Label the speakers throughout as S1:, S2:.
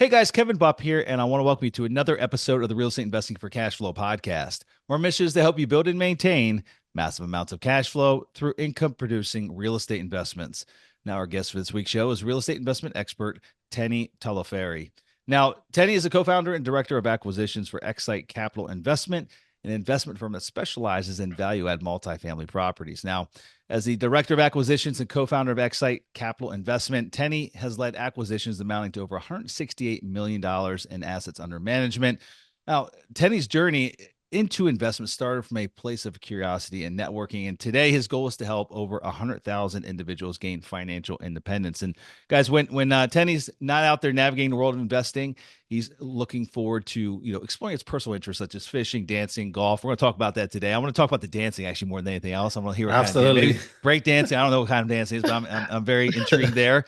S1: Hey guys, Kevin Bupp here, and I want to welcome you to another episode of the Real Estate Investing for Cash Flow podcast. Our mission is to help you build and maintain massive amounts of cash flow through income producing real estate investments. Now, our guest for this week's show is real estate investment expert Tenny Tolofari. Now, Tenny is a co founder and director of acquisitions for XSITE Capital Investment, an investment firm that specializes in value add multifamily properties. Now, as the director of acquisitions and co-founder of XSITE Capital Investment, Tenny has led acquisitions amounting to over $168 million in assets under management. Now, Tenny's journey into investment started from a place of curiosity and networking. And today his goal is to help over 100,000 individuals gain financial independence. And guys, when Tenny's not out there navigating the world of investing, he's looking forward to, exploring his personal interests such as fishing, dancing, golf. We're going to talk about that today. I want to talk about the dancing actually more than anything else. I want to hear what
S2: Absolutely.
S1: maybe break dancing. I don't know what kind of dancing is, but I'm very intrigued there.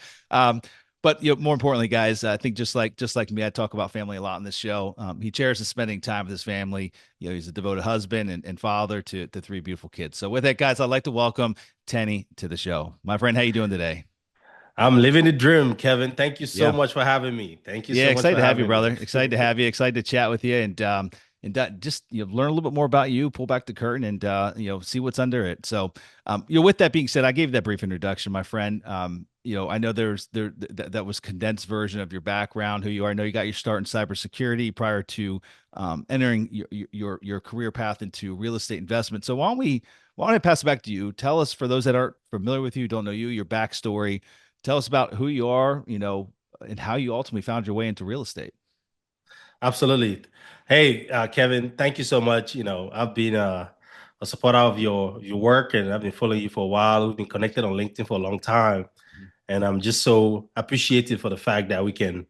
S1: But more importantly, guys, I think just like me, I talk about family a lot in this show. He cherishes spending time with his family. He's a devoted husband and father to three beautiful kids. So with that, guys, I'd like to welcome Tenny to the show. My friend, how you doing today?
S2: I'm living the dream, Kevin. Thank you so
S1: Yeah,
S2: much for having me. Thank you
S1: yeah,
S2: so much
S1: excited
S2: for
S1: to have you,
S2: having me.
S1: brother. Excited to have you. Excited to chat with you and just learn a little bit more about you. Pull back the curtain and see what's under it. So with that being said, I gave that brief introduction, my friend. I know that was condensed version of your background, who you are. I know you got your start in cybersecurity prior to entering your career path into real estate investment. So why don't I pass it back to you? Tell us, for those that aren't familiar with you, don't know you, your backstory. Tell us about who you are, and how you ultimately found your way into real estate.
S2: Absolutely. Hey, Kevin, thank you so much. I've been a supporter of your work, and I've been following you for a while. We've been connected on LinkedIn for a long time, and I'm just so appreciative for the fact that we can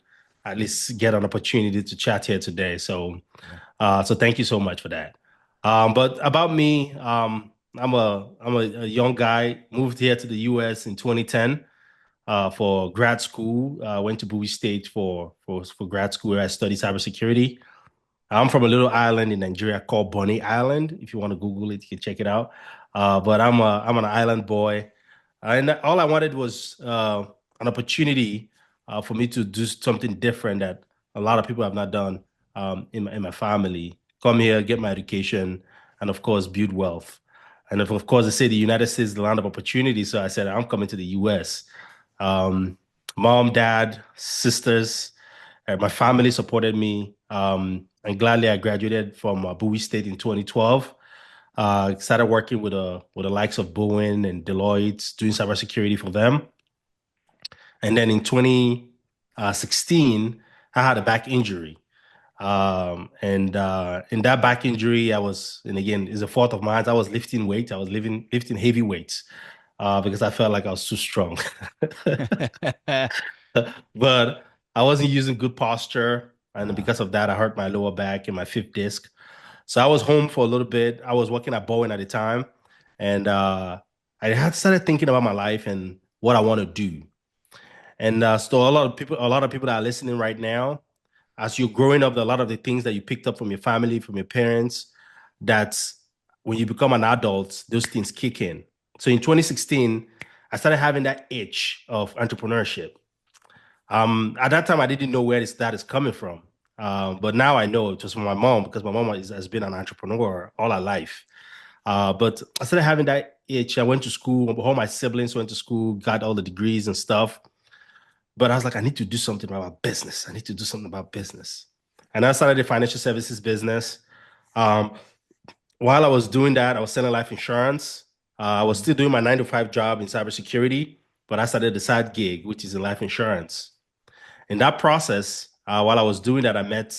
S2: at least get an opportunity to chat here today.
S1: Yeah.
S2: So thank you so much for that. But about me, I'm a young guy, moved here to the US in 2010 for grad school. Went to Bowie State for grad school where I studied cybersecurity. I'm from a little island in Nigeria called Bonny Island. If you want to Google it, you can check it out. But I'm an island boy, and all I wanted was an opportunity for me to do something different that a lot of people have not done in my family. Come here, get my education, and of course build wealth. And of course, they say the United States is the land of opportunity. So I said I'm coming to the U.S. Um, Mom, dad, sisters, my family supported me. And gladly, I graduated from Bowie State in 2012. Started working with the likes of Bowen and Deloitte, doing cybersecurity for them. And then in 2016, I had a back injury. And in that back injury, and again, it's a fault of mine. I was lifting weights. I was lifting heavy weights because I felt like I was too strong. But I wasn't using good posture. And
S1: Uh,
S2: because of that, I hurt my lower back and my fifth disc. So I was home for a little bit. I was working at Boeing at the time. And I had started thinking about my life and what I want to do. And so a lot of people that are listening right now, as you're growing up, a lot of the things that you picked up from your family, from your parents, that's when you become an adult, those things kick in. So in 2016, I started having that itch of entrepreneurship. At that time, I didn't know where that is coming from. But now I know it was from my mom because my mom has been an entrepreneur all her life. But I started having that itch. I went to school. All my siblings went to school, got all the degrees and stuff. But I was like, I need to do something about business. I need to do something about business. And I started a financial services business. Um, while I was doing that, I was selling life insurance. I was
S1: mhm.
S2: still doing my 9 to 5 job in cybersecurity, but I started the side gig, which is in life insurance. In that process, while I was doing that, I met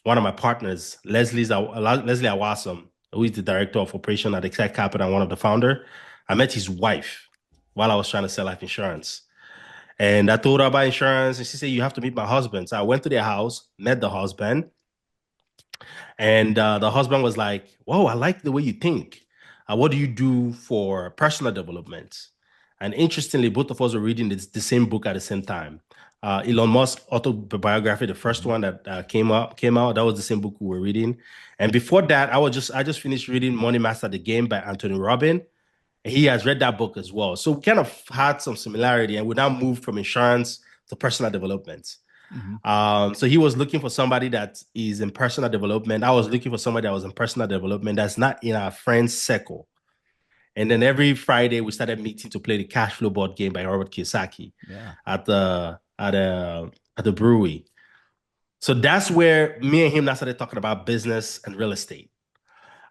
S2: one of my partners, Leslie Awasom, who is the director of operation at XSITE Capital and one of the founder. I met his wife while I was trying to sell life insurance. And I told her about insurance, and she said, "You have to meet my husband." So I went to their house, met the husband, and the husband was like, "Whoa, I like the way you think. What do you do for personal development?" And interestingly, both of us were reading the same book at the same time. Elon Musk autobiography, the first one that came out. That was the same book we were reading. And before that, I just finished reading Money Master the Game by Anthony Robbins. He has read that book as well. So we kind of had some similarity, and we now moved from insurance to personal development.
S1: Mhm.
S2: So he was looking for somebody that is in personal development. I was looking for somebody that was in personal development that's not in our friends circle. And then every Friday we started meeting to play the cash flow board game by Robert Kiyosaki
S1: Yeah.
S2: at the brewery. So that's where me and him now started talking about business and real estate.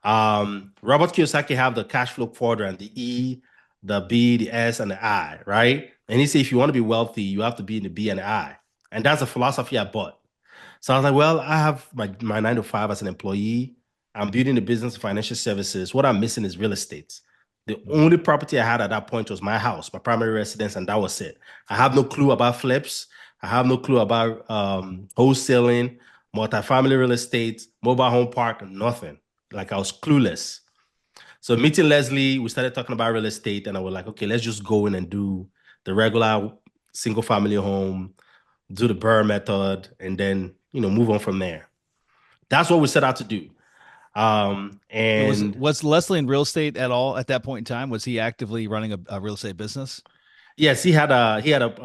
S2: Robert Kiyosaki have the cash flow quadrant, the E, the B, the S, and the I, right? And he said if you want to be wealthy, you have to be in the B and the I. And that's a philosophy I bought. So I was like, well, I have my 9 to 5 as an employee. I'm building a business of financial services. What I'm missing is real estate. The
S1: Mhm.
S2: only property I had at that point was my house, my primary residence, and that was it. I have no clue about flips. I have no clue about wholesaling, multifamily real estate, mobile home park, nothing. Like I was clueless. So meeting Leslie, we started talking about real estate, and I was like, okay, let's just go in and do the regular single family home, do the Burr method, and then move on from there. That's what we set out to do.
S1: So
S2: And
S1: was Leslie in real estate at all at that point in time? Was he actively running a real estate business?
S2: yes, he had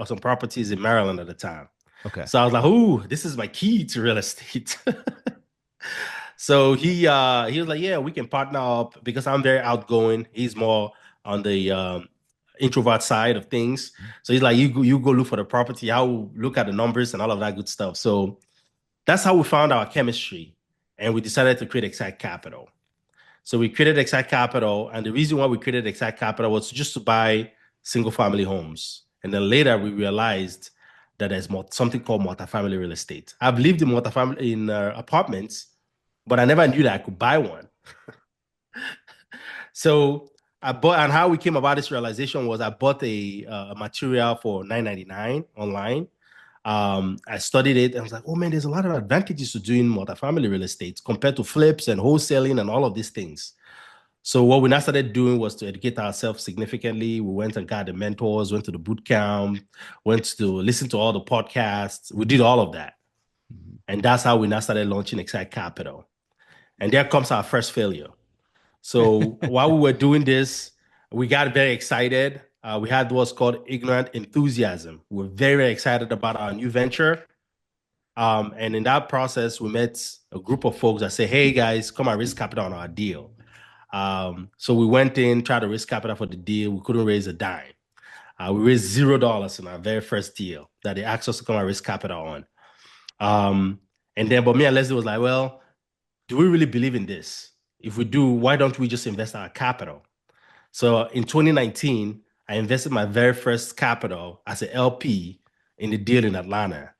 S2: some properties in Maryland at the time.
S1: Okay.
S2: So I was like, "Ooh, this is my key to real estate." So he was like, "Yeah, we can partner up because I'm very outgoing. He's more on the introvert side of things. So he's like, you go look for the property. I'll look at the numbers and all of that good stuff." So that's how we found our chemistry, and we decided to create XSITE Capital. So we created XSITE Capital, and the reason why we created XSITE Capital was just to buy single family homes. And then later we realized that there's something called multifamily real estate. I've lived in multifamily in apartments, but I never knew that I could buy one. So I bought, and how we came about this realization was I bought a material for 9.99 online. I studied it and I was like, oh man, there's a lot of advantages to doing multifamily real estate compared to flips and wholesaling and all of these things. So what we now started doing was to educate ourselves significantly. We went and got the mentors, went to the boot camp, went to listen to all the podcasts. We did all of that.
S1: Mhm.
S2: And that's how we now started launching XSITE Capital. And there comes our first failure. So while we were doing this, we got very excited. We had what's called ignorant enthusiasm. We were very, very excited about our new venture. And in that process, we met a group of folks that say, hey guys, come and raise capital on our deal. So we went in, tried to raise capital for the deal. We couldn't raise a dime. We raised $0 in our very first deal that they asked us to come and raise capital on. Um, but me and Leslie was like, well, do we really believe in this? If we do, why don't we just invest our capital? So in 2019, I invested my very first capital as an LP in the deal in Atlanta.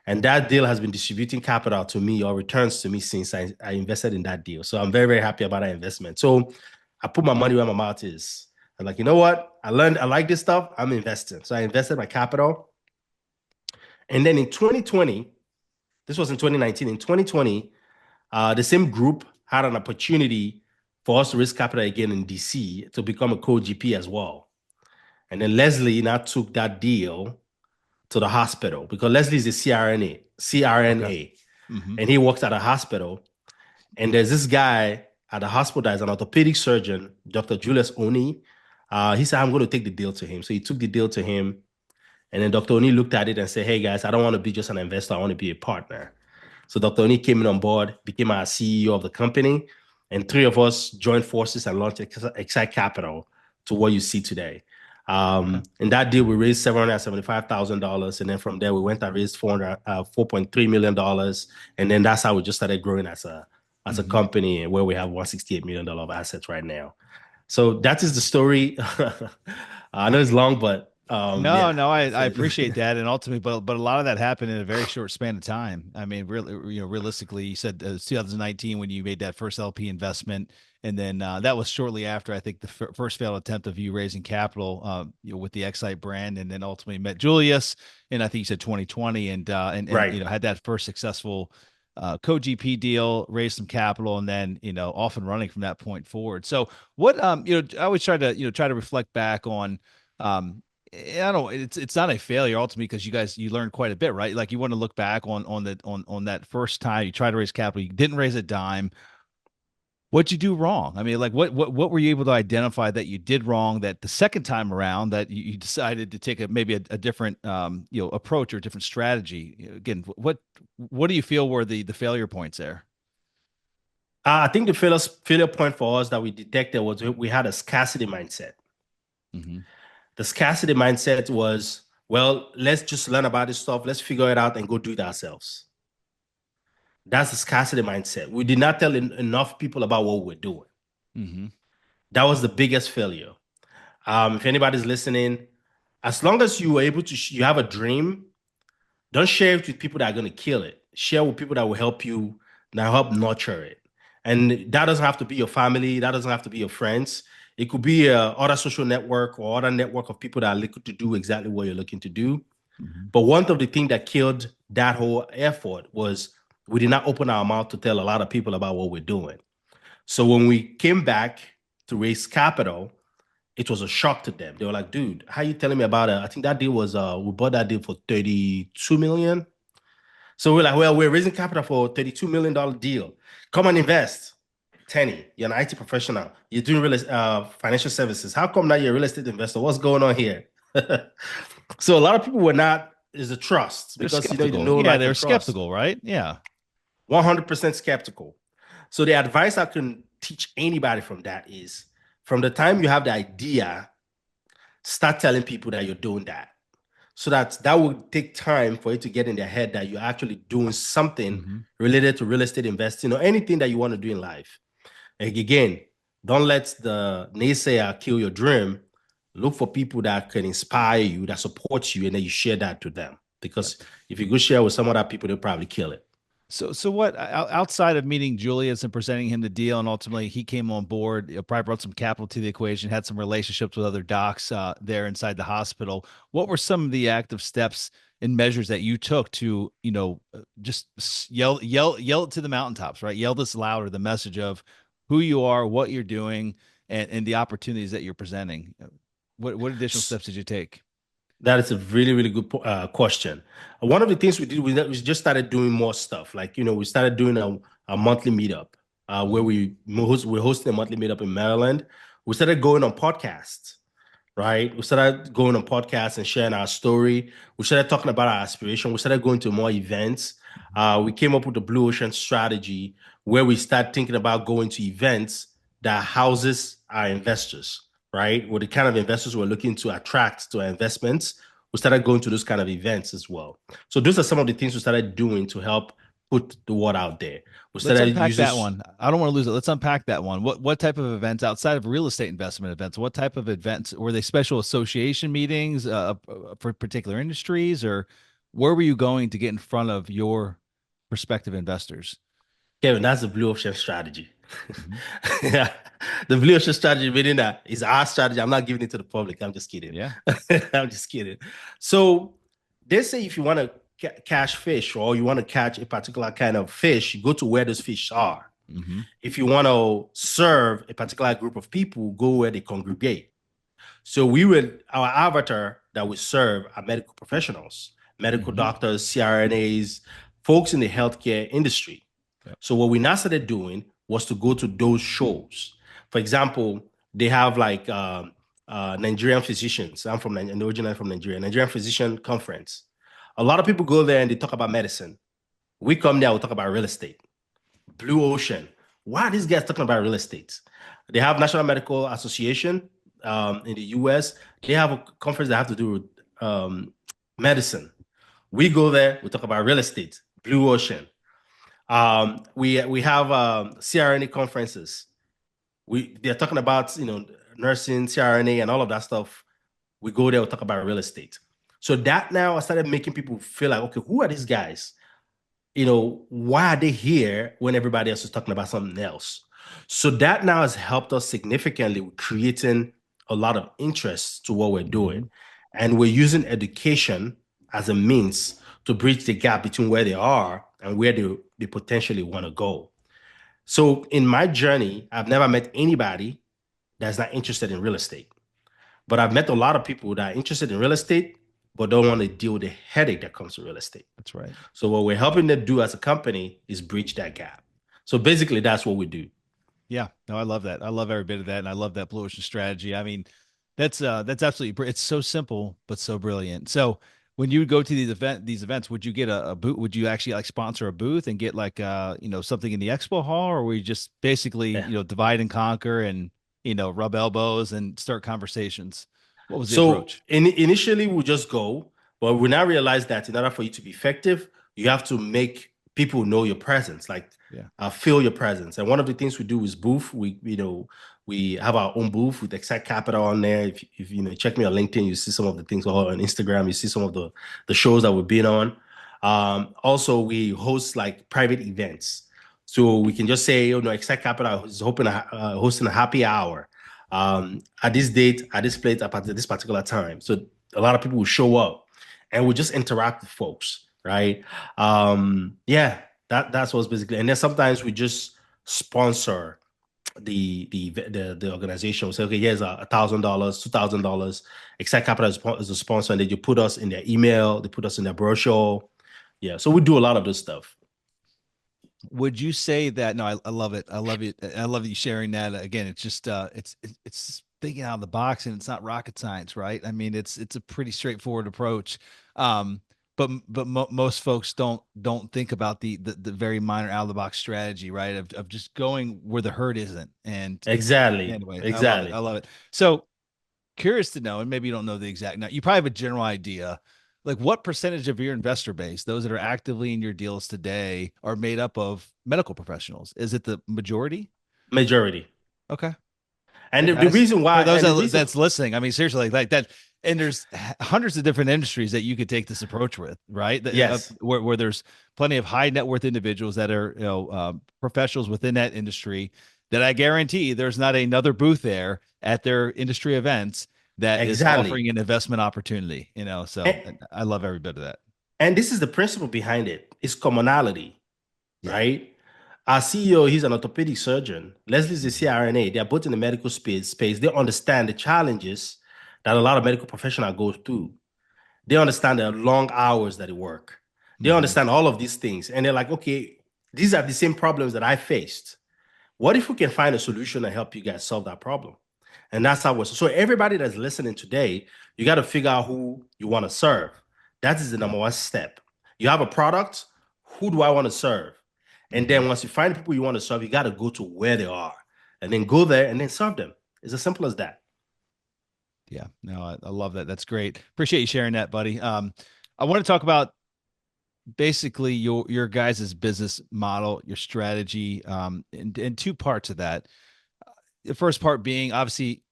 S2: And that deal has been distributing capital to me or returns to me since I invested in that deal. So I'm very, very happy about that investment. So I put my money where my mouth is. I'm like, you know what? I learned I like this stuff. I'm investing. So I invested my capital. And then in 2020, this was in 2019, in 2020, the same group had an opportunity for us to raise capital again in DC to become a co-GP as well. And then Leslie now took that deal to the hospital because Leslie is a
S1: Okay.
S2: CRNA,
S1: Hmm.
S2: and he works at a hospital. And there's this guy at the hospital that is an orthopedic surgeon, Dr. Julius Oni. He said, I'm going to take the deal to him. So he took the deal to him. And then Dr. Oni looked at it and said, hey guys, I don't want to be just an investor. I want to be a partner. So Dr. Oni came in on board, became our CEO of the company, and three of us joined forces and launched XSITE Capital to what you see today.
S1: Okay.
S2: In that deal, we raised $775,000, and then from there we went and raised $4.3 million, and then that's how we just started growing as a
S1: Hmm.
S2: company, where we have $168 million of assets right now. So that is the story. I know it's long, but
S1: No,
S2: yeah,
S1: no,
S2: that's
S1: I
S2: it.
S1: appreciate that, and ultimately, but a lot of that happened in a very short span of time. I mean, really, realistically, you said it was 2019 when you made that first LP investment, and then that was shortly after I think the first failed attempt of you raising capital, with the XSITE brand, and then ultimately met Julius, and I think you said 2020, and
S2: Right.
S1: had that first successful co-GP deal, raised some capital, and then off and running from that point forward. So, what I always try to try to reflect back on. Um, I don't know. It's not a failure ultimately because you learned quite a bit, right? Like you want to look back on that first time you tried to raise capital, you didn't raise a dime. What'd you do wrong? I mean, like what were you able to identify that you did wrong that the second time around that you decided to take maybe a different approach or a different strategy? Again, what do you feel were the failure points there?
S2: I think the failure point for us that we detected was we had a scarcity mindset.
S1: Mm-hmm.
S2: The scarcity mindset was, well, let's just learn about this stuff, let's figure it out and go do it ourselves. That's the scarcity mindset. We did not tell enough people about what we're doing.
S1: Mm-hmm.
S2: That was the biggest failure. If anybody's listening, as long as you were able to, you have a dream, don't share it with people that are going to kill it. Share with people that will help you, that help nurture it. And that doesn't have to be your family. That doesn't have to be your friends. It could be a other social network or other network of people that are looking to do exactly what you're looking to do.
S1: Mm-hmm.
S2: But one of the things that killed that whole effort was we did not open our mouth to tell a lot of people about what we're doing. So when we came back to raise capital, it was a shock to them. They were like, dude, how you telling me about it? I think that deal was we bought that deal for 32 million. So we're like, well, we're raising capital for $32 million deal. Come and invest. Tenny, you're an IT professional. You're doing financial services. How come now you're a real estate investor? What's going on here? So a lot of people were not, is the trust
S1: They're
S2: because you
S1: skeptical.
S2: know,
S1: Yeah,
S2: like,
S1: they're
S2: and trust.
S1: skeptical, right? Yeah.
S2: 100% skeptical. So the advice I can teach anybody from that is from the time you have the idea, start telling people that you're doing that. So that will take time for it to get in their head that you're actually doing something
S1: Mm-hmm.
S2: related to real estate investing or anything that you want to do in life. And again, don't let the naysayer kill your dream. Look for people that can inspire you, that support you, and then you share that to them. Because if you go share with some other people, they'll probably kill it.
S1: So what outside of meeting Julius and presenting him the deal, and ultimately he came on board, probably brought some capital to the equation, had some relationships with other docs there inside the hospital. What were some of the active steps and measures that you took to, just yell it to the mountaintops, right? Yell this louder, the message of who you are, what you're doing, and the opportunities that you're presenting. What additional steps did you take?
S2: That is a really, really good question. One of the things we did we just started doing more stuff. Like, we started doing a monthly meetup where
S1: Mhm.
S2: we're hosting a monthly meetup in Maryland. We started going on podcasts, right? We started going on podcasts and sharing our story. We started talking about our aspiration. We started going to more events. We came up with the Blue Ocean strategy where we start thinking about going to events that houses our investors, right? With the kind of investors we're looking to attract to our investments, we started going to those kind of events as well. So those are some of the things we started doing to help put the word out there. We
S1: Let's
S2: started
S1: unpack
S2: using
S1: that one. I don't want to lose it. Let's unpack that one. What type of events outside of real estate investment events? What type of events were they? Special association meetings for particular industries, or where were you going to get in front of your prospective investors?
S2: Kevin, that's the blue ocean strategy.
S1: Mhm.
S2: Yeah. The blue ocean strategy meaning that is our strategy. I'm not giving it to the public. I'm just kidding.
S1: Yeah.
S2: I'm just kidding. So they say if you want to catch fish or you want to catch a particular kind of fish, you go to where those fish are.
S1: Hmm.
S2: If you want to serve a particular group of people, go where they congregate. So our avatar that we serve are medical professionals, medical
S1: Hmm.
S2: doctors, CRNAs, folks in the healthcare industry.
S1: Yep.
S2: So what we now started doing was to go to those shows. For example, they have like Nigerian physicians. I'm originally from Nigeria. Nigerian Physician Conference. A lot of people go there and they talk about medicine. We come there, we talk about real estate. Blue Ocean. Why are these guys talking about real estate? They have National Medical Association in the US. They have a conference that have to do with medicine. We go there, we talk about real estate. Blue Ocean. We have CRNA conferences. They're talking about nursing, CRNA, and all of that stuff. We go there, we talk about real estate. So that now I started making people feel like, okay, who are these guys? Why are they here when everybody else is talking about something else? So that now has helped us significantly with creating a lot of interest to what we're
S1: Hmm.
S2: doing. And we're using education as a means to bridge the gap between where they are and where they potentially want to go. So in my journey, I've never met anybody that's not interested in real estate. But I've met a lot of people that are interested in real estate, but don't want to deal with the headache that comes with real estate.
S1: That's right.
S2: So what we're helping them do as a company is bridge that gap. So basically, that's what we do.
S1: Yeah, no, I love that. I love every bit of that, and I love that blue ocean strategy. I mean, that's absolutely it's so simple but so brilliant. So when you would go to these events, would you get a booth? Would you actually like sponsor a booth and get like something in the expo hall, or were you just basically
S2: Yeah.
S1: divide and conquer and rub elbows and start conversations? What was the
S2: So
S1: approach?
S2: initially we just go, but we now realize that in order for you to be effective, you have to make people know your presence, like
S1: Yeah.
S2: feel your presence. And one of the things we do is booth. We have our own booth with XSITE Capital on there. If check me on LinkedIn, you see some of the things, or on Instagram, you see some of the shows that we've been on. Also, we host like private events. So we can just say, XSITE Capital is hosting a happy hour at this date, at this place, at this particular time. So a lot of people will show up and we'll just interact with folks, right? Yeah, that's what's basically. And then sometimes we just sponsor the organization. We say, okay, here's $1,000, $2,000. Excite Capital is a sponsor, and then you put us in their email, they put us in their brochure. Yeah, so we do a lot of this stuff.
S1: Would you say that? No, I love it. I love it. I love you sharing that. Again, it's just it's just thinking out of the box, and it's not rocket science, right? I mean, it's a pretty straightforward approach. But most folks don't think about the very minor out of the box strategy, right? Of just going where the herd isn't. And
S2: Exactly.
S1: anyway, I love it. I
S2: Exactly.
S1: love it. So curious to know, and maybe you don't know the exact now, you probably have a general idea, like what percentage of your investor base, those that are actively in your deals today, are made up of medical professionals? Is it the majority?
S2: Majority.
S1: Okay.
S2: And
S1: Yeah,
S2: the
S1: guys.
S2: reason
S1: For
S2: why,
S1: those
S2: and the reason,
S1: that's listening, I mean, seriously, like that, and there's hundreds of different industries that you could take this approach with, right?
S2: yes,
S1: Where there's plenty of high net worth individuals that are, professionals within that industry that I guarantee there's not another booth there at their industry events that is
S2: exactly.
S1: offering an investment opportunity, so
S2: And,
S1: I love every bit of that.
S2: and this is the principle behind it. It's commonality,
S1: Yeah.
S2: right? Our CEO, he's an orthopedic surgeon. Leslie's a
S1: Mhm.
S2: CRNA. They're both in the medical space. They understand the challenges that a lot of medical professionals go through. They understand the long hours that they work. They
S1: Mhm.
S2: understand all of these things. And they're like, okay, these are the same problems that I faced. What if we can find a solution and help you guys solve that problem? And that's how we're so everybody that's listening today, you got to figure out who you want to serve. That is the
S1: Yeah.
S2: number one step. You have a product, who do I want to serve? And
S1: Mhm.
S2: then once you find people you want to serve, you got to go to where they are and then go there and then serve them. It's as simple as that.
S1: Yeah. No, I love that. That's great. Appreciate you sharing that, buddy. I want to talk about basically your guys' business model, your strategy, and two parts of that. The first part being obviously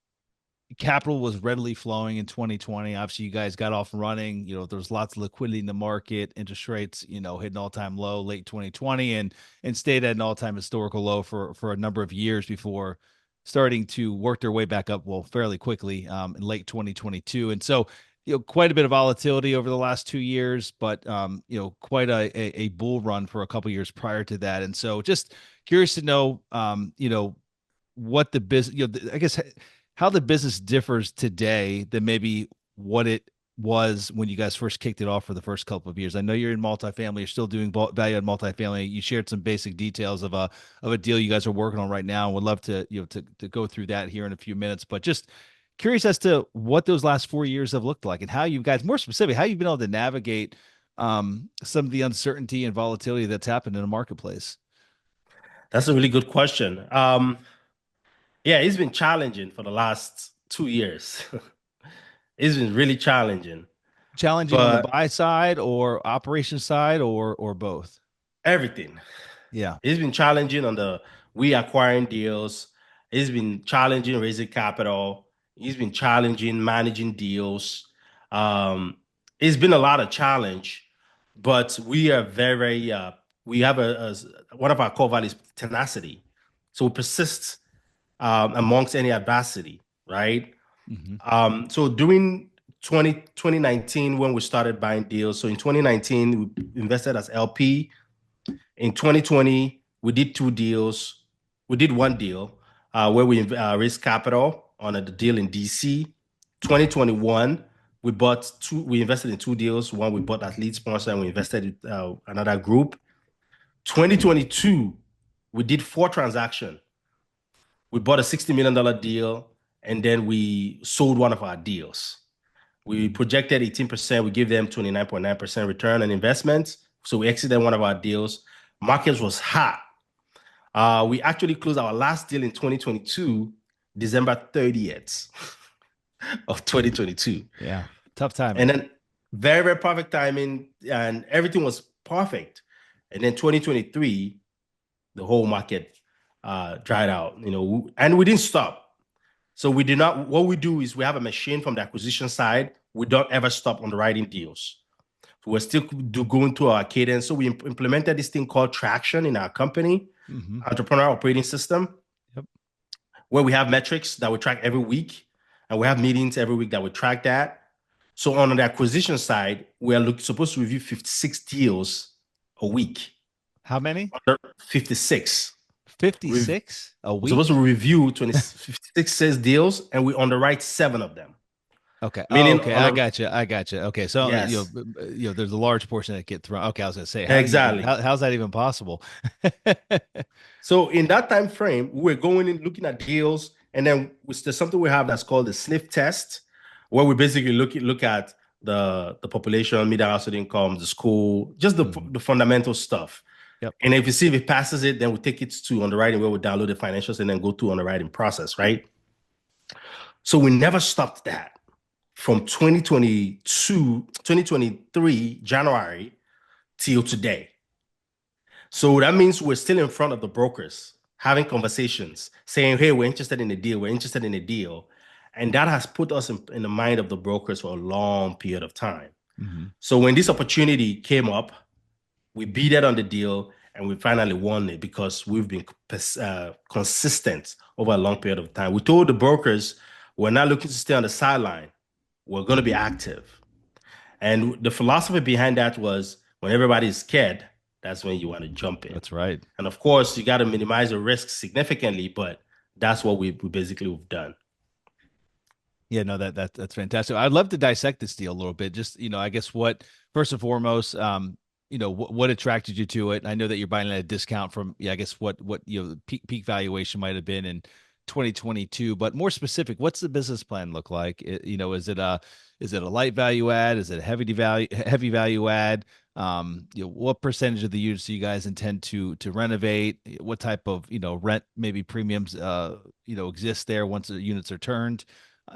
S1: capital was readily flowing in 2020. Obviously, you guys got off and running. There was lots of liquidity in the market. Interest rates, hit an all-time low late 2020 and stayed at an all-time historical low for a number of years before starting to work their way back up, well, fairly quickly in late 2022. And so, quite a bit of volatility over the last 2 years, but quite a bull run for a couple years prior to that. And so, just curious to know, what the business, I guess how the business differs today than maybe what it was when you guys first kicked it off for the first couple of years. I know you're in multifamily, you're still doing value add multifamily. You shared some basic details of a deal you guys are working on right now. Would love to to go through that here in a few minutes, but just curious as to what those last 4 years have looked like and how you guys, more specifically, how you've been able to navigate some of the uncertainty and volatility that's happened in the marketplace.
S2: That's a really good question. Yeah, it's been challenging for the last 2 years. It's been really challenging,
S1: Challenging on the
S2: but
S1: buy side or operation side or both.
S2: everything.
S1: Yeah.
S2: It's been challenging on the we acquiring deals. It's been challenging raising capital. It's been challenging managing deals. Um, it's been a lot of challenge, but we are very we have one of our core values tenacity. So we persist amongst any adversity, right?
S1: Hmm.
S2: So during 2019, when we started buying deals, so in 2019 we invested as LP. In 2020, we did two deals. We did one deal where we raised capital on a deal in DC. 2021, we bought two. We invested in two deals. One we bought as lead sponsor, and we invested in another group. 2022, we did four transactions We bought a $60 million deal, and then we sold one of our deals. We
S1: Mhm.
S2: projected 18%. We gave them 29.9% return on investment. So we exited one of our deals. Markets was hot. We actually closed our last deal in 2022, December 30th of 2022.
S1: Yeah. Tough timing.
S2: And then very, very perfect timing, and everything was perfect. And then 2023, the whole market dried out, and we didn't stop. So we did not, what we do is we have a machine from the acquisition side. We don't ever stop underwriting deals. So we're still going through our cadence. So we implemented this thing called traction in our company,
S1: Hmm.
S2: entrepreneur operating system,
S1: Yep.
S2: where we have metrics that we track every week, and we have meetings every week that we track that. So on the acquisition side, we are supposed to review 56 deals a week.
S1: How many?
S2: 56. We're
S1: 56 a
S2: supposed to
S1: week?
S2: review 56 sales deals, and we underwrite 7 of them.
S1: Okay. Oh,
S2: Meaning
S1: okay.
S2: on
S1: I
S2: a
S1: got you. I got you. Okay. So,
S2: yes,
S1: there's a large portion that get thrown. Okay. I was going to say,
S2: exactly.
S1: how's that even possible?
S2: So in that time frame, we were going in looking at deals, and then there's something we have that's called the sniff test, where we basically look at the population, median household income, the school, just
S1: Mhm.
S2: the fundamental stuff.
S1: Yep.
S2: And if you see if it passes it, then we take it to underwriting where we download the financials and then go through underwriting process, right? So we never stopped that from 2023 January till today. So that means we're still in front of the brokers, having conversations, saying, hey, we're interested in a deal, we're interested in a deal. And that has put us in the mind of the brokers for a long period of time.
S1: Hmm.
S2: So when this opportunity came up, we beat it on the deal and we finally won it because we've been consistent over a long period of time. We told the brokers we're not looking to stay on the sideline, we're going to be active. And the philosophy behind that was when everybody's scared, that's when you want to jump in.
S1: That's right.
S2: And of course, you got to minimize the risk significantly, but that's what we basically have done.
S1: Yeah, no, that's fantastic. I'd love to dissect this deal a little bit. Just, I guess what first and foremost, what attracted you to it? I know that you're buying at a discount from, yeah, I guess what the peak valuation might have been in 2022, but more specific, what's the business plan look like? Is it a light value add? Is it a heavy value add? What percentage of the units do you guys intend to renovate? What type of, rent maybe premiums exist there once the units are turned?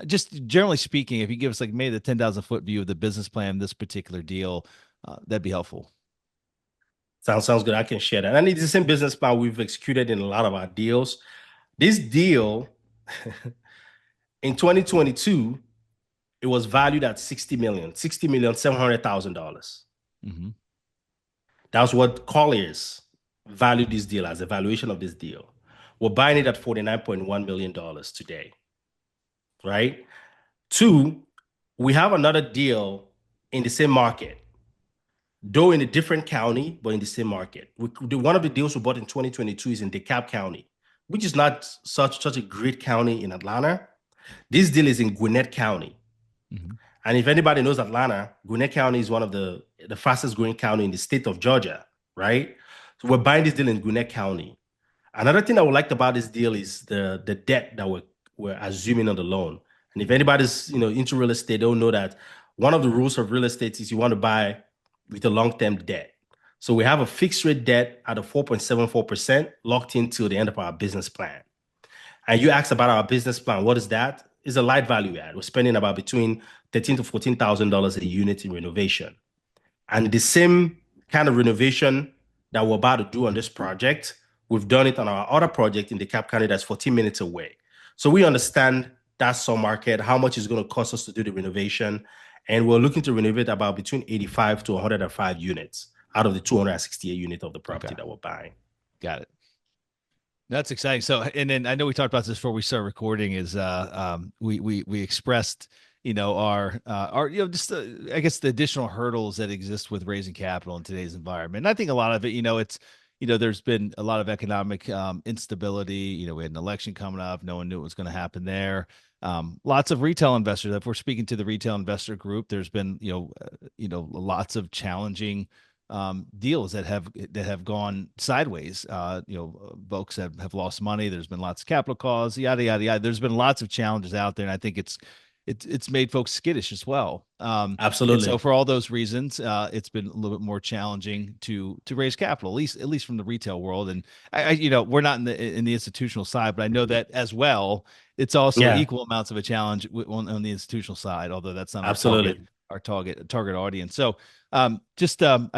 S1: Just generally speaking, if you give us like maybe the 10,000 foot view of the business plan, this particular deal, that'd be helpful.
S2: Sounds good. I can share that. And it's the same business plan we've executed in a lot of our deals. This deal in 2022, it was valued at 60 million, $60,700,000.
S1: Hmm.
S2: That's what Colliers valued this deal as, the valuation of this deal. We're buying it at $49.1 million today, right? Two, we have another deal in the same market, though in a different county, but in the same market. One of the deals we bought in 2022 is in DeKalb County, which is not such a great county in Atlanta. This deal is in Gwinnett County.
S1: Hmm.
S2: And if anybody knows Atlanta, Gwinnett County is one of the fastest growing county in the state of Georgia, right? So we're buying this deal in Gwinnett County. Another thing I would like about this deal is the debt that we're assuming on the loan. And if anybody's into real estate, they'll know that one of the rules of real estate is you want to buy with a long-term debt. So we have a fixed rate debt at a 4.74% locked in till the end of our business plan. And you asked about our business plan. What is that? It's a light value add. We're spending about between $13,000 to $14,000 a unit in renovation. And the same kind of renovation that we're about to do on this project, we've done it on our other project in DeKalb County that's 14 minutes away. So we understand that sub-market, how much it's going to cost us to do the renovation. And we're looking to renovate about between 85 to 105 units out of the 268 unit of the
S1: Okay,
S2: property that we're buying.
S1: got it. That's exciting. So, and then I know we talked about this before we start recording. Is we expressed our just I guess the additional hurdles that exist with raising capital in today's environment. And I think a lot of it, it's there's been a lot of economic instability. We had an election coming up. No one knew what was going to happen there. Lots of retail investors. If we're speaking to the retail investor group, there's been lots of challenging deals that have gone sideways. Folks have lost money. There's been lots of capital calls, yada yada yada. There's been lots of challenges out there, and I think it's made folks skittish as well. And so
S2: Absolutely.
S1: for all those reasons, it's been a little bit more challenging to raise capital, at least from the retail world. And we're not in the institutional side, but I know that as well. It's also
S2: Yeah,
S1: equal amounts of a challenge on the institutional side, although that's not
S2: absolutely.
S1: our target audience. So I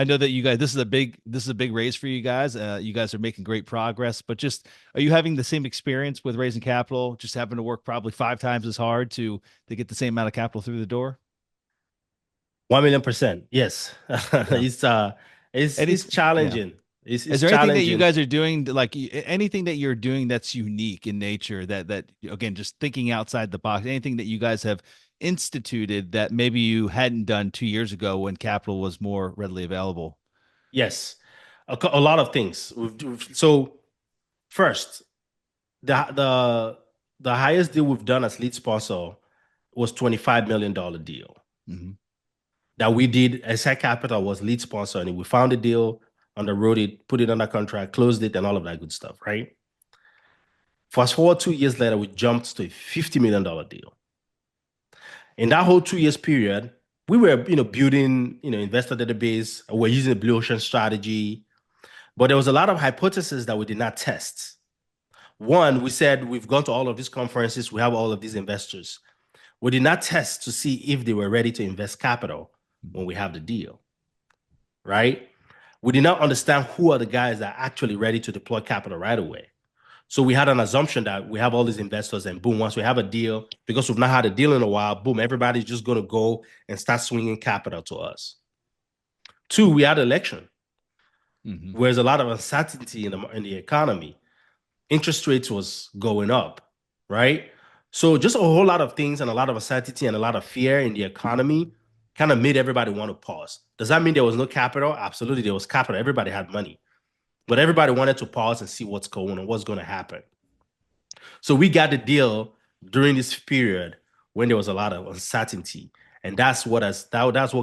S1: know that you guys, this is a big raise for you guys. You guys are making great progress, but just, are you having the same experience with raising capital, just having to work probably 5 times as hard to get the same amount of capital through the door?
S2: 1,000,000%. Yes.
S1: Yeah. Any,
S2: It's
S1: yeah.
S2: challenging.
S1: Is
S2: It's
S1: there anything that you
S2: challenging.
S1: guys are doing, like anything that you're doing that's unique in nature, that again, just thinking outside the box, anything that you guys have instituted that maybe you hadn't done 2 years ago when capital was more readily available?
S2: Yes. A lot of things. So first, the the the highest deal we've done as lead sponsor was $25 million deal
S1: Hmm.
S2: that we did. XSITE Capital was lead sponsor, and we found the deal, underwrote it, put it under contract, closed it, and all of that good stuff, right? Fast forward 2 years later, we jumped to a $50 million deal. In that whole 2 years period, we were, building, investor database. We're using a blue ocean strategy, but there was a lot of hypotheses that we did not test. One, we said we've gone to all of these conferences, we have all of these investors. We did not test to see if they were ready to invest capital when we have the deal, right? We did not understand who are the guys that are actually ready to deploy capital right away. So we had an assumption that we have all these investors, and boom, once we have a deal, because we've not had a deal in a while, boom, everybody's just going to go and start swinging capital to us. Two, we had election,
S1: Hmm.
S2: where there's a lot of uncertainty in the economy. Interest rates was going up, right? So just a whole lot of things and a lot of uncertainty and a lot of fear in the economy kind of made everybody want to pause. Does that mean there was no capital? Absolutely, there was capital. Everybody had money, but everybody wanted to pause and see what's going on, what's going to happen. So we got the deal during this period when there was a lot of uncertainty, and that's what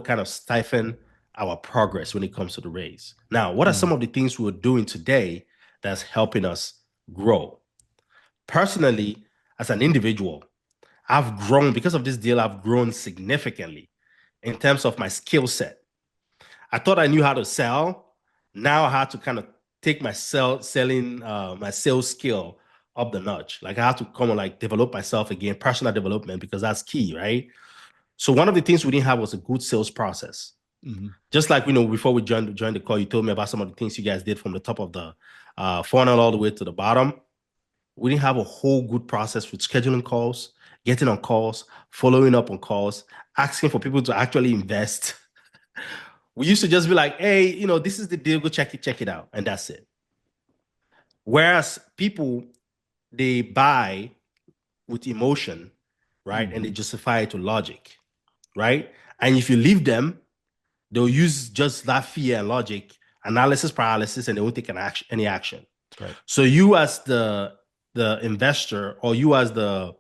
S2: kind of stifled our progress when it comes to the raise. Now, what are some
S1: Hmm.
S2: of the things we're doing today that's helping us grow? Personally, as an individual, I've grown because of this deal. I've grown significantly in terms of my skill set. I thought I knew how to sell. Now I had to kind of take my selling my sales skill up the notch. Like I have to come and like develop myself again, personal development, because that's key, right? So one of the things we didn't have was a good sales process.
S1: Hmm.
S2: Just like before we joined the call, you told me about some of the things you guys did from the top of the funnel all the way to the bottom. We didn't have a whole good process with scheduling calls, getting on calls, following up on calls, asking for people to actually invest. We used to just be like, hey, this is the deal, go check it out, and that's it. Whereas people, they buy with emotion, right? And they
S1: Hmm.
S2: justify it to logic, right? And if you leave them, they'll use just that fear and logic, analysis paralysis, and they won't take any action.
S1: Right.
S2: So you as the investor, or you as the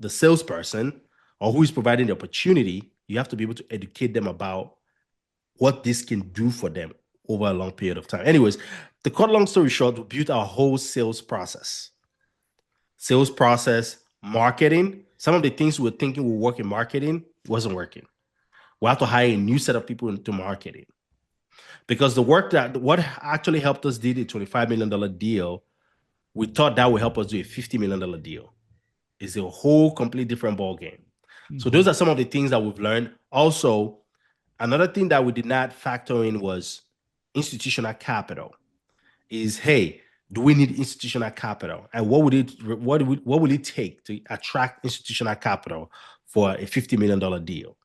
S2: salesperson, or who is providing the opportunity, you have to be able to educate them about what this can do for them over a long period of time. Anyways, to cut long story short, we built our whole sales process, marketing. Some of the things we were thinking would work in marketing wasn't working. We have to hire a new set of people into marketing, because what actually helped us did a $25 million deal. We thought that would help us do a $50 million deal. It's a whole completely different ball game. So
S1: Hmm.
S2: those are some of the things that we've learned. Also, another thing that we did not factor in was institutional capital. Is, hey, do we need institutional capital, and what will it take to attract institutional capital for a $50 million deal?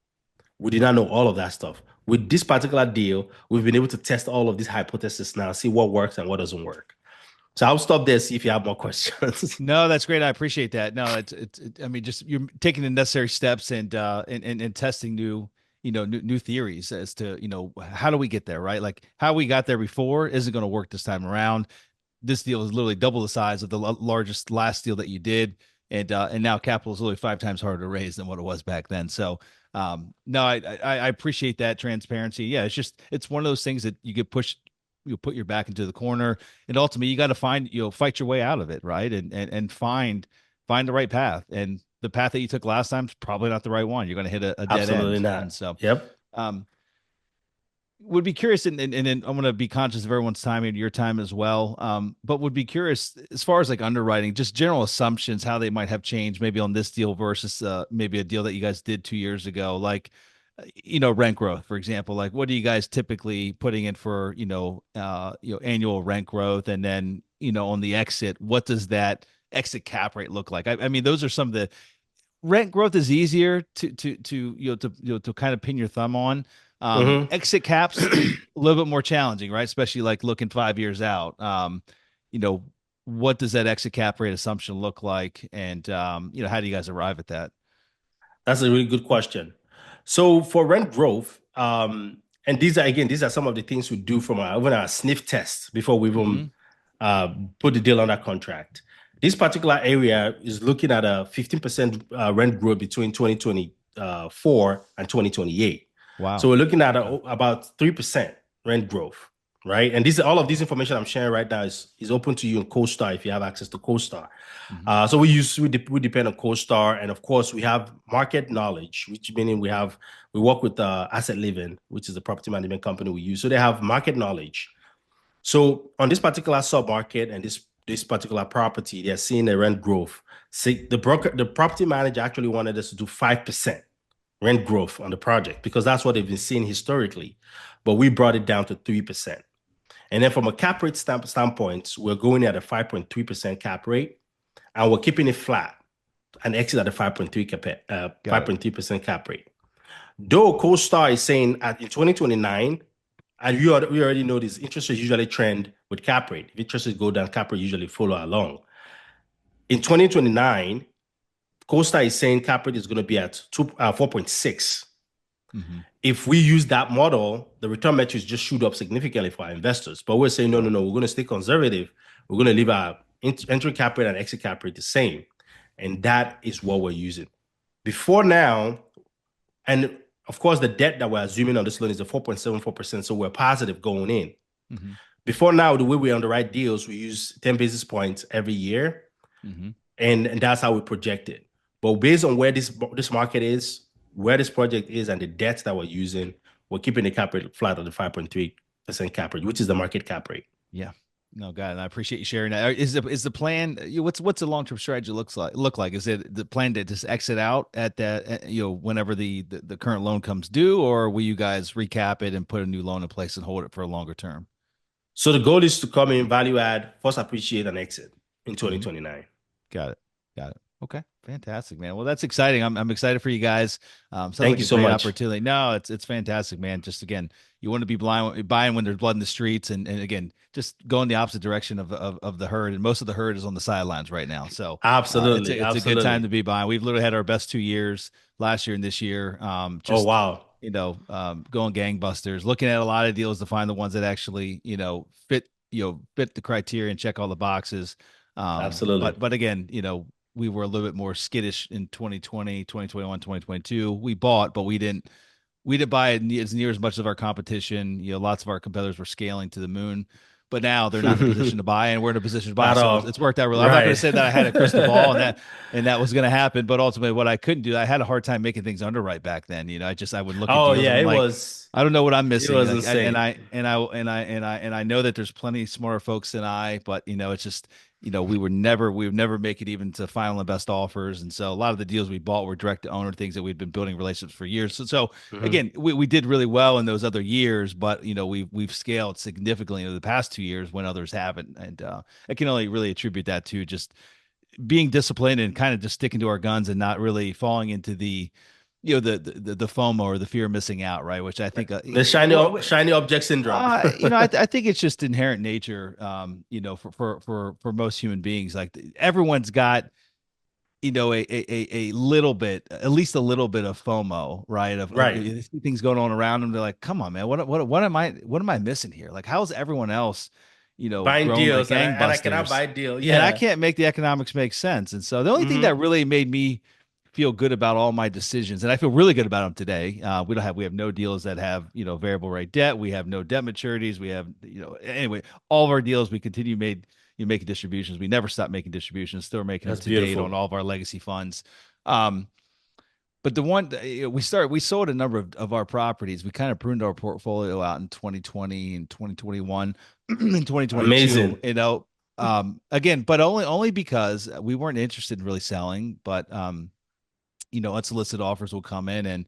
S2: We did not know all of that stuff. With this particular deal, we've been able to test all of these hypotheses now, see what works and what doesn't work. So I'll stop there, see if you have more questions.
S1: No, that's great. I appreciate that. No, I mean, just you're taking the necessary steps and testing new theories as to, how do we get there, right? Like how we got there before isn't going to work this time around. This deal is literally double the size of the largest last deal that you did. and now capital is literally 5 times harder to raise than what it was back then. So no, I appreciate that transparency. Yeah, it's one of those things that you get pushed, you put your back into the corner, and ultimately you got to find, fight your way out of it, right? And find the right path. And the path that you took last time is probably not the right one. You're going to hit a dead
S2: Absolutely
S1: end. And
S2: not.
S1: so
S2: Yep.
S1: um would be curious, and then I'm going to be conscious of everyone's time and your time as well. But would be curious as far as like underwriting, just general assumptions, how they might have changed maybe on this deal versus maybe a deal that you guys did 2 years ago, like rent growth, for example. Like, what are you guys typically putting in for annual rent growth, and then on the exit, what does that exit cap rate look like? I mean, those are some of the rent growth is easier to kind of pin your thumb on.
S2: Hmm.
S1: Exit caps a little bit more challenging, right? Especially like looking 5 years out. You know, what does that exit cap rate assumption look like, and how do you guys arrive at that?
S2: That's a really good question. So for rent growth, and these are some of the things we do from our even our sniff test before we
S1: Mm-hmm.
S2: even uh, put the deal under contract. This particular area is looking at a 15% rent growth between 2024 and 2028. So
S1: Wow.
S2: we're looking at
S1: Okay.
S2: about 3% rent growth, right? And all of this information I'm sharing right now is open to you in CoStar if you have access to CoStar.
S1: Mm-hmm.
S2: So we depend on CoStar, and of course we have market knowledge, which meaning we work with Asset Living, which is the property management company we use. So they have market knowledge. So on this particular sub market and this particular property, they're seeing a rent growth. See, the property manager actually wanted us to do 5% rent growth on the project because that's what they've been seeing historically, but we brought it down to 3%. And then from a cap rate standpoint, we're going at a 5.3% cap rate and we're keeping it flat and exit at a
S1: Got it.
S2: 5.3% cap rate. Though CoStar is saying in 2029, and we already know this, interest rates usually trend with cap rate. If interest rates go down, cap rate usually follow along. In 2029, CoStar is saying cap rate is going to be at 4.6.
S1: Mm-hmm.
S2: If we use that model, the return metrics just shoot up significantly for our investors. But we're saying, no, no,
S1: Sure.
S2: no, we're going to stay conservative. We're going to leave our entry cap rate and exit cap rate the same. And that is what we're using. Before now, and of course, the debt that we're assuming on this loan is the 4.74%. So we're positive going in.
S1: Mm-hmm.
S2: Before now, the way we underwrite deals, we use 10 basis points every year.
S1: Mm-hmm.
S2: And that's how we project it. But based on where this market is, where this project is, and the debts that we're using, we're keeping the cap rate flat at the 5.3% cap rate, which is the market cap rate.
S1: Yeah. No, God, and I appreciate you sharing that. Is the plan? What's the long term strategy look like? Is it the plan to just exit out at that whenever the current loan comes due, or will you guys recap it and put a new loan in place and hold it for a longer term?
S2: So the goal is to come in, value add, first appreciate, and exit in
S1: Mm-hmm.
S2: 2029.
S1: Got it. Got it. Okay. Fantastic, man. Well, that's exciting. I'm excited for you guys. Sounds
S2: Thank
S1: like
S2: you
S1: a
S2: so
S1: great
S2: much.
S1: opportunity. No, it's fantastic, man. Just again, you want to be blind buying when there's blood in the streets, and again, just going the opposite direction of the herd. And most of the herd is on the sidelines right now. So it's
S2: Absolutely.
S1: a good time
S2: Absolutely.
S1: to be buying. We've literally had our best 2 years last year and this year.
S2: Oh,
S1: Just
S2: wow.
S1: going gangbusters, looking at a lot of deals to find the ones that actually fit the criteria and check all the boxes.
S2: Absolutely.
S1: But again, we were a little bit more skittish in 2020, 2021, 2022. We bought, but we didn't buy it as near as much of our competition. Lots of our competitors were scaling to the moon, but now they're not in a position to buy, and we're in a position to buy.
S2: At
S1: So it's
S2: all.
S1: worked out really. I'm not going
S2: Right.
S1: to say that I had a crystal ball and that was going to happen, but ultimately, what I couldn't do, I had a hard time making things underwrite back then. I would look at
S2: Oh,
S1: deals
S2: yeah,
S1: and I'm like, I don't know what I'm
S2: it
S1: missing.
S2: was
S1: Like,
S2: insane.
S1: and I know that there's plenty smarter folks than I, but it's just we would never make it even to final and best offers. And so a lot of the deals we bought were direct to owner things that we'd been building relationships for years. So
S2: Mhm.
S1: again, we did really well in those other years, but we've scaled significantly in the past 2 years when others haven't. And I can only really attribute that to just being disciplined and kind of just sticking to our guns and not really falling into the FOMO or the fear of missing out, right? Which I think
S2: The shiny object syndrome.
S1: I think it's just inherent nature, for most human beings. Like everyone's got, a little bit, at least a little bit of FOMO, right? Of
S2: Right.
S1: you see things going on around them. They're like, come on, man, what am I missing here? Like, how's everyone else,
S2: Buying
S1: grown like
S2: deals, and I cannot
S1: gangbusters.
S2: buy a deal.
S1: And I
S2: Yeah.
S1: can't make the economics make sense. And so the only thing that
S2: Hmm.
S1: really made me feel good about all my decisions, and I feel really good about them today. We have no deals that have, variable rate debt. We have no debt maturities. We have, anyway, all of our deals, we continue making distributions. We never stop making distributions, still making them
S2: That's
S1: to date on
S2: beautiful.
S1: all of our legacy funds. Um, but the one we sold a number of our properties. We kind of pruned our portfolio out in 2020 and 2021 and 2022,
S2: Amazing.
S1: again, but only because we weren't interested in really selling, but unsolicited offers will come in. And,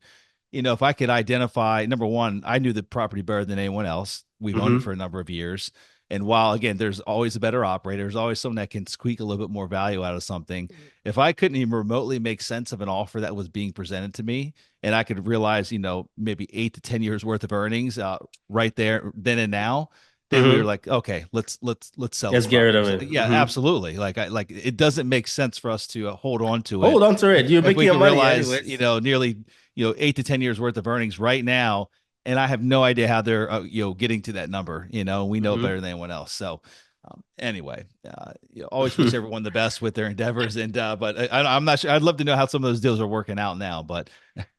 S1: if I could identify, number one, I knew the property better than anyone else. We've owned it
S2: Hmm.
S1: for a number of years. And while, again, there's always a better operator, there's always someone that can squeak a little bit more value out of something. If I couldn't even remotely make sense of an offer that was being presented to me, and I could realize, maybe 8 to 10 years worth of earnings right there, then and now, then we were
S2: Hmm.
S1: like, okay, let's sell
S2: Let's
S1: this
S2: get rid
S1: property.
S2: of
S1: So,
S2: it.
S1: yeah,
S2: Hmm.
S1: absolutely. Like it doesn't make sense for us to hold on to it
S2: Hold on to it. You're
S1: if
S2: making
S1: we
S2: your
S1: can
S2: money
S1: realize,
S2: anyways.
S1: nearly, 8 to 10 years worth of earnings right now, and I have no idea how they're, getting to that number. We know it better
S2: Hmm.
S1: than anyone else. So, anyway, always wish everyone the best with their endeavors. And but I'm not sure. I'd love to know how some of those deals are working out now, but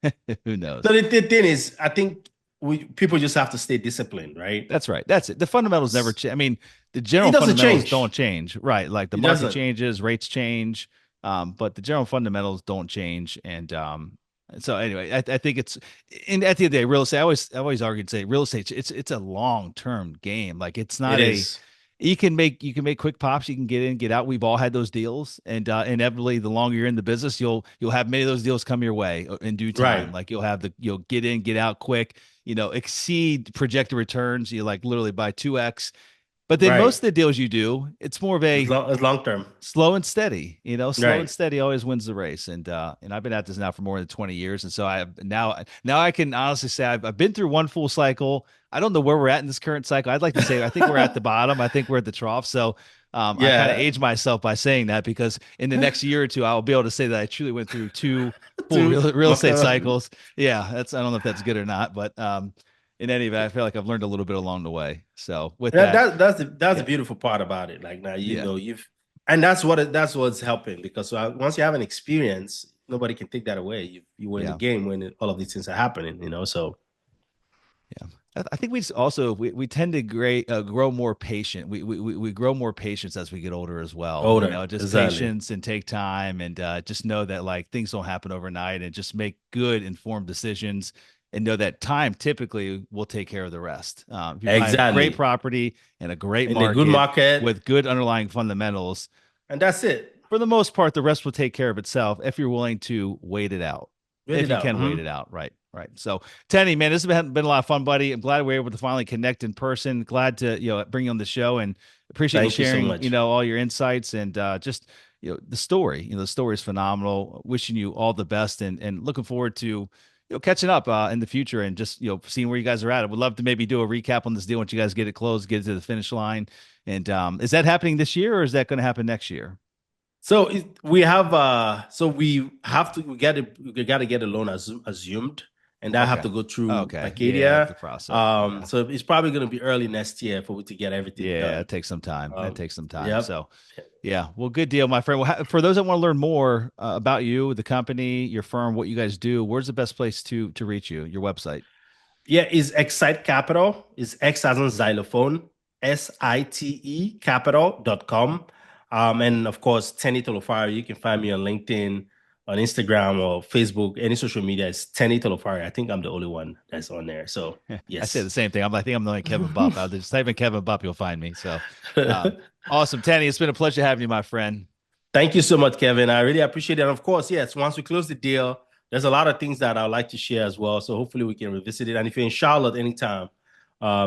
S1: who
S2: So
S1: knows?
S2: the thing is, I think we people just have to stay disciplined, right?
S1: That's right. That's it. The fundamentals never change. I mean, the
S2: It
S1: general
S2: doesn't
S1: fundamentals
S2: change.
S1: don't change, right? Like the
S2: It
S1: market
S2: doesn't.
S1: changes, rates change, but the general fundamentals don't change. And so anyway, I think it's, and at the end of the day, real estate. I always argue and say real estate. It's a long term game. Like it's
S2: It
S1: not a.
S2: is.
S1: You can make quick pops. You can get in, get out. We've all had those deals, and inevitably, the longer you're in the business, you'll have many of those deals come your way in due time.
S2: Right.
S1: Like you'll get in, get out quick, exceed projected returns. You like literally buy 2x. But then most
S2: Right.
S1: of the deals you do, it's more of a
S2: As long term.
S1: slow and steady. Slow and
S2: Right.
S1: steady always wins the race. And I've been at this now for more than 20 years. And so I have now I can honestly say I've been through one full cycle. I don't know where we're at in this current cycle. I'd like to say I think we're at the bottom. I think we're at the trough. So I kind of
S2: Yeah.
S1: age myself by saying that because in the next year or two, I'll be able to say that I truly went through two full
S2: To
S1: real estate cycles. Yeah, I don't know if that's good or not, but in any event, I feel like I've learned a little bit along the way. So with that,
S2: that's the
S1: yeah,
S2: beautiful part about it. Like now,
S1: yeah,
S2: you've, and that's what's helping because once you have an experience, nobody can take that away. You win the
S1: yeah.
S2: game when all of these things are happening. So
S1: Yeah. I think we just also we tend to grow more patient. We grow more patience as we get older as well.
S2: older,
S1: Just
S2: exactly.
S1: patience and take time and just know that like things don't happen overnight and just make good informed decisions and know that time typically will take care of the rest. If you buy a great
S2: Exactly.
S1: property in a great
S2: In a good
S1: market
S2: market,
S1: with good underlying fundamentals,
S2: and that's it.
S1: for the most part, the rest will take care of itself if you're willing to wait it out.
S2: Wait
S1: If
S2: it
S1: you
S2: out.
S1: can wait it out, right? Right. So, Tenny, man, this has been a lot of fun, buddy. I'm glad we were able to finally connect in person. Glad to bring you on the show and appreciate you
S2: Thank you so
S1: sharing
S2: much.
S1: all your insights and just the story. The story is phenomenal. Wishing you all the best and looking forward to catching up in the future and just seeing where you guys are at. I would love to maybe do a recap on this deal once you guys get it closed, get it to the finish line. And is that happening this year or is that going to happen next year?
S2: So we have to we got to get a loan assumed, and I have
S1: Okay.
S2: to go through
S1: Okay. Yeah, the
S2: Arcadia.
S1: process. Yeah.
S2: So it's probably going to be early next year for we to get everything
S1: Yeah,
S2: done.
S1: it takes some time. That takes some time.
S2: Yep.
S1: So, yeah, well, good deal, my friend. Well, for those that want to learn more about you, the company, your firm, what you guys do, where's the best place to reach you? Your website.
S2: Yeah, is XSITE Capital, is X as in xylophone, SITE capital.com. And of course, Tenny Tolofari. You can find me on LinkedIn, on Instagram or Facebook, any social media. It's Tenny Tolofari. I think I'm the only one that's on there. So
S1: I say the
S2: yes.
S1: same thing. I think I'm the only Kevin Bupp. I'll just type in Kevin Bupp, you'll find me. So, awesome, Tanny. It's been a pleasure having you, my friend.
S2: Thank you so much, Kevin. I really appreciate it. And of course, yes, once we close the deal, there's a lot of things that I'd like to share as well. So hopefully we can revisit it. And if you're in Charlotte anytime,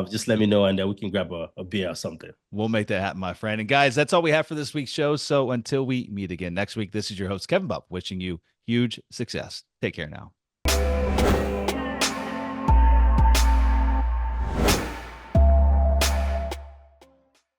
S2: just let me know and then we can grab a beer or something.
S1: We'll make that happen, my friend. And guys, that's all we have for this week's show. So until we meet again next week, this is your host, Kevin Bupp, wishing you huge success. Take care now.